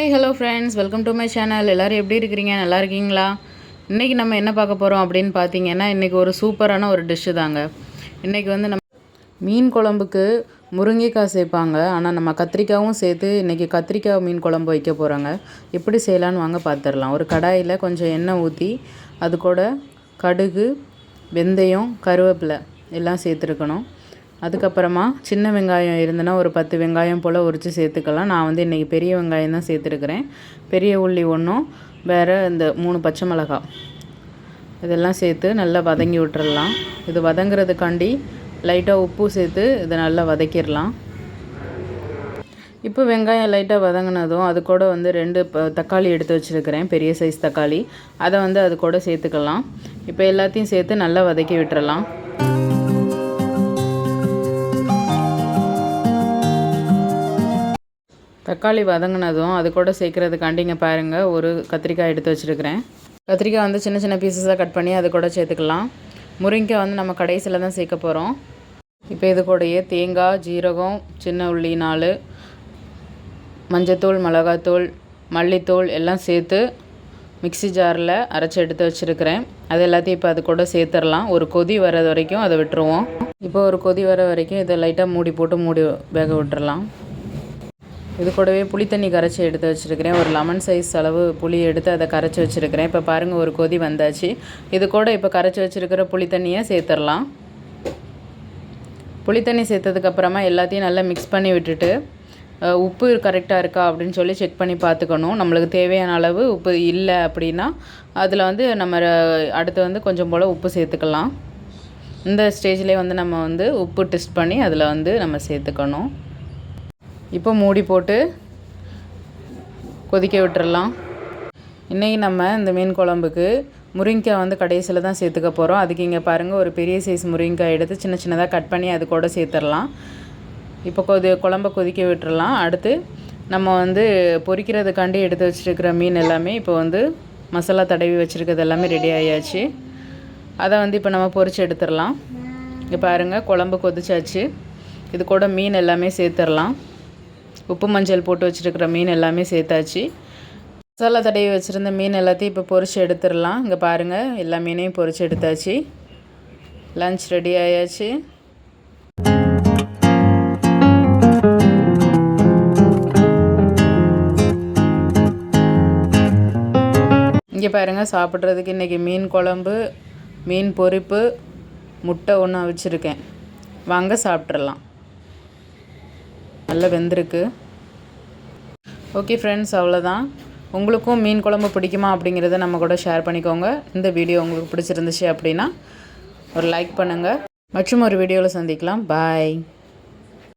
Hi hello friends, welcome to my channel. எல்லோரும் எப்படி இருக்கிறீங்க? நல்லா இருக்கீங்களா? இன்றைக்கி நம்ம என்ன பார்க்க போகிறோம் அப்படின்னு பார்த்தீங்கன்னா, இன்றைக்கி ஒரு சூப்பரான ஒரு டிஷ்ஷு தாங்க. இன்றைக்கி வந்து நம்ம மீன் குழம்புக்கு முருங்கைக்காய் சேர்ப்பாங்க. ஆனால் நம்ம கத்திரிக்காயும் சேர்த்து இன்றைக்கி கத்திரிக்காய் மீன் குழம்பு வைக்க போகிறோங்க. எப்படி செய்யலான்னு வாங்க பார்த்துடலாம். ஒரு கடாயில் கொஞ்சம் எண்ணெய் ஊற்றி அது கூட கடுகு, வெந்தயம், கருவேப்பிலை எல்லாம் சேர்த்துருக்கணும். அதுக்கப்புறமா சின்ன வெங்காயம் இருந்ததுன்னா ஒரு 10 வெங்காயம் போல் உரித்து சேர்த்துக்கலாம். நான் வந்து இன்றைக்கி பெரிய வெங்காயம் தான் சேர்த்துருக்குறேன். பெரிய உள்ளி ஒன்றும், வேறு இந்த 3 பச்சை மிளகாய் இதெல்லாம் சேர்த்து நல்லா வதங்கி விட்டுறலாம். இது வதங்கிறதுக்காண்டி லைட்டாக உப்பு சேர்த்து இதை நல்லா வதக்கிடலாம். இப்போ வெங்காயம் லைட்டாக வதங்கினதும் அது கூட வந்து 2 தக்காளி எடுத்து வச்சுருக்கிறேன், பெரிய சைஸ் தக்காளி. அதை வந்து அது கூட சேர்த்துக்கலாம். இப்போ எல்லாத்தையும் சேர்த்து நல்லா வதக்கி விட்டுறலாம். தக்காளி வதங்கினதும் அது கூட சேர்க்குறதுக்காண்டி இங்கே பாருங்கள், ஒரு கத்திரிக்காய் எடுத்து வச்சுருக்கிறேன். கத்திரிக்காய் வந்து சின்ன சின்ன பீசஸாக கட் பண்ணி அது கூட சேர்த்துக்கலாம். முருங்கைக்காய் வந்து நம்ம கடைசியில் தான் சேர்க்க போகிறோம். இப்போ இது கூடயே தேங்காய், ஜீரகம், சின்ன உள்ளி 4, மஞ்சத்தூள், மிளகாத்தூள், மல்லித்தூள் எல்லாம் சேர்த்து மிக்ஸி ஜாரில் அரைச்சி எடுத்து வச்சுருக்கிறேன். அது எல்லாத்தையும் இப்போ அது கூட சேர்த்துடலாம். ஒரு கொதி வர வரைக்கும் அதை விட்டுருவோம். இப்போ ஒரு கொதி வர வரைக்கும் இதை லைட்டாக மூடி போட்டு வேக விட்டுறலாம். இது கூடவே புளி தண்ணி கரைச்சி எடுத்து வச்சுருக்கிறேன். ஒரு லெமன் சைஸ் அளவு புளி எடுத்து அதை கரைச்சி வச்சுருக்கிறேன். இப்போ பாருங்கள், ஒரு கொதி வந்தாச்சு. இது கூட இப்போ கரைச்சி வச்சுருக்கிற புளி தண்ணியை சேர்த்துடலாம். புளி தண்ணி சேர்த்ததுக்கப்புறமா எல்லாத்தையும் நல்லா மிக்ஸ் பண்ணி விட்டுட்டு உப்பு கரெக்டாக இருக்கா அப்படின்னு சொல்லி செக் பண்ணி பார்த்துக்கணும். நம்மளுக்கு தேவையான அளவு உப்பு இல்லை அப்படின்னா அதில் வந்து நம்ம அடுத்து வந்து கொஞ்சம் போல் உப்பு சேர்த்துக்கலாம். இந்த ஸ்டேஜ்லேயே வந்து நம்ம வந்து உப்பு டெஸ்ட் பண்ணி அதில் வந்து நம்ம சேர்த்துக்கணும். இப்போ மூடி போட்டு கொதிக்க விட்டுறலாம். இன்றைக்கி நம்ம இந்த மீன் குழம்புக்கு முருங்கைக்காய் வந்து கடைசியில் தான் சேர்த்துக்க போகிறோம். அதுக்கு இங்கே பாருங்கள், ஒரு பெரிய சைஸ் முருங்கைக்காய் எடுத்து சின்ன சின்னதாக கட் பண்ணி அது கூட சேர்த்துடலாம். இப்போ குழம்பை கொதிக்க விட்டுறலாம். அடுத்து நம்ம வந்து பொரிக்கிறதுக்காண்டி எடுத்து வச்சுருக்கிற மீன் எல்லாமே இப்போ வந்து மசாலா தடவி வச்சுருக்கிறது எல்லாமே ரெடி ஆகியாச்சு. அதை வந்து இப்போ நம்ம பொரித்து எடுத்துடலாம். இங்கே பாருங்கள், குழம்பு கொதிச்சாச்சு. இது கூட மீன் எல்லாமே சேர்த்துடலாம். உப்பு மஞ்சள் போட்டு வச்சுருக்கிற மீன் எல்லாமே சேர்த்தாச்சு. மசாலா தடவி வச்சுருந்த மீன் எல்லாத்தையும் இப்போ பொரித்து எடுத்துடலாம். இங்கே பாருங்கள், எல்லா மீனையும் பொரித்து எடுத்தாச்சு. லன்ச் ரெடி ஆயாச்சு. இங்கே பாருங்கள், சாப்பிட்றதுக்கு இன்றைக்கி மீன் குழம்பு, மீன் பொரிப்பு, முட்டை ஒன்று வச்சுருக்கேன். வாங்க சாப்பிட்றலாம். நல்லா வெந்திருக்கு. ஓகே ஃப்ரெண்ட்ஸ், அவ்வளோதான். உங்களுக்கும் மீன் குழம்பு பிடிக்குமா அப்படிங்கிறத நம்ம கூட ஷேர் பண்ணிக்கோங்க. இந்த வீடியோ உங்களுக்கு பிடிச்சிருந்துச்சு அப்படின்னா ஒரு லைக் பண்ணுங்கள். மற்றும் ஒரு வீடியோவில் சந்திக்கலாம். பாய்.